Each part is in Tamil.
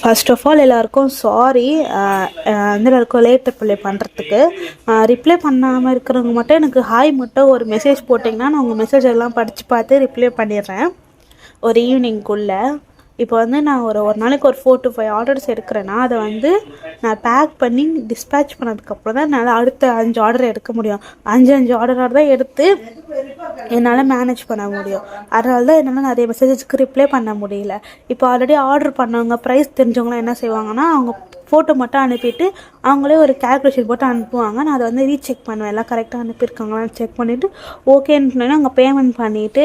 ஃபர்ஸ்ட் ஆஃப் ஆல் எல்லாருக்கும் சாரி, வந்து எல்லாருக்கும் லேட் ரிப்ளை பண்ணுறதுக்கு. ரிப்ளை பண்ணாமல் இருக்கிறவங்க மட்டும் எனக்கு ஹாய் மட்டும் ஒரு மெசேஜ் போட்டிங்கன்னா நான் உங்கள் மெசேஜ் எல்லாம் படித்து பார்த்து ரிப்ளை பண்ணிடுறேன் ஒரு ஈவினிங்குள்ளே. இப்போ வந்து நான் ஒரு நாளைக்கு ஒரு 4 to 5 ஆர்டர்ஸ் எடுக்கிறேன்னா அதை வந்து நான் பேக் பண்ணி டிஸ்பேச் பண்ணதுக்கப்புறம் தான் என்னால் அடுத்த 5 ஆர்டர் எடுக்க முடியும். 5 ஆர்டராக தான் எடுத்து என்னால் மேனேஜ் பண்ண முடியும். அதனால தான் என்னால் நிறைய மெசேஜஸ்க்கு ரிப்ளை பண்ண முடியல. இப்போ ஆல்ரெடி ஆர்டர் பண்ணவங்க ப்ரைஸ் தெரிஞ்சவங்களாம் என்ன செய்வாங்கன்னா அவங்க ஃபோட்டோ மட்டும் அனுப்பிட்டு அவங்களே ஒரு கேல்குலேஷன் போட்டு அனுப்புவாங்க. நான் அதை வந்து ரீசெக் பண்ணுவேன், எல்லாம் கரெக்டாக அனுப்பியிருக்காங்களான்னு செக் பண்ணிவிட்டு ஓகேன்னு சொன்னேன்னா அங்கே பேமெண்ட் பண்ணிவிட்டு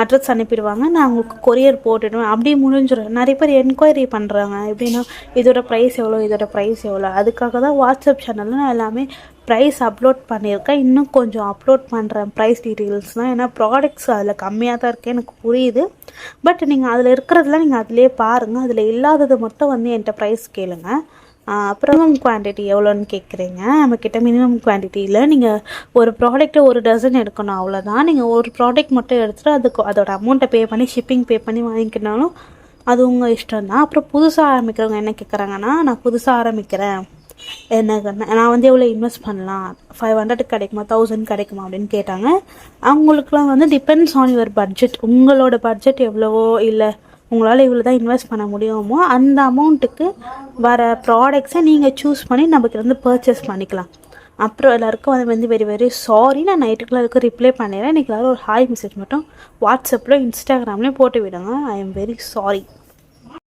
அட்ரஸ் அனுப்பிடுவாங்க. நான் உங்களுக்கு கொரியர் போட்டுடுவேன். அப்படி முடிஞ்சிடும். நிறைய பேர் என்கொயரி பண்ணுறாங்க, எப்படின்னா இதோட ப்ரைஸ் எவ்வளோ, இதோட ப்ரைஸ் எவ்வளோ. அதுக்காக தான் வாட்ஸ்அப் சேனலில் நான் எல்லாமே ப்ரைஸ் அப்லோட் பண்ணியிருக்கேன். இன்னும் கொஞ்சம் அப்லோட் பண்ணுறேன் ப்ரைஸ் டீட்டெயில்ஸ்லாம். ஏன்னா ப்ராடக்ட்ஸ் அதில் கம்மியாக தான் இருக்குது, எனக்கு புரியுது. பட் நீங்கள் அதில் இருக்கிறதுலாம் நீங்கள் அதிலே பாருங்கள். அதில் இல்லாதது மட்டும் வந்து என்கிட்ட ப்ரைஸ் கேளுங்க. அப்புறம் மினிமம் குவான்டிட்டி எவ்வளோன்னு கேட்குறீங்க. நம்மக்கிட்ட மினிமம் குவான்டிட்டியில் நீங்கள் ஒரு ப்ராடக்ட்டை ஒரு டசன் எடுக்கணும், அவ்வளோதான். நீங்கள் ஒரு ப்ராடக்ட் மட்டும் எடுத்துகிட்டு அதுக்கு அதோட அமௌண்ட்டை பே பண்ணி ஷிப்பிங் பே பண்ணி வாங்கிக்கினாலும் அது உங்கள் இஷ்டம் தான். அப்புறம் புதுசாக ஆரம்பிக்கிறவங்க என்ன கேட்குறாங்கன்னா, நான் புதுசாக ஆரம்பிக்கிறேன், எனக்கு நான் வந்து எவ்வளோ இன்வெஸ்ட் பண்ணலாம், 500 கிடைக்குமா, 1000 கிடைக்குமா அப்படின்னு கேட்டாங்க. அவங்களுக்குலாம் வந்து டிபெண்ட்ஸ் ஆன் யுவர் பட்ஜெட். உங்களோட பட்ஜெட் எவ்வளவோ, இல்லை உங்களால் இவ்வளோ தான் இன்வெஸ்ட் பண்ண முடியுமோ அந்த அமௌண்ட்டுக்கு வர ப்ராடக்ட்ஸை நீங்கள் சூஸ் பண்ணி நமக்கு வந்து பர்ச்சேஸ் பண்ணிக்கலாம். அப்புறம் எல்லாருக்கும் அது வந்து வெரி வெரி சாரி. நான் நைட்டுக்குள்ள அதுக்கு ரிப்ளை பண்ணிடுறேன். எனக்கு எல்லாரும் ஒரு ஹாய் மெசேஜ் மட்டும் வாட்ஸ்அப்பில் இன்ஸ்டாகிராம்லேயும் போட்டு விடுங்க. I am very sorry.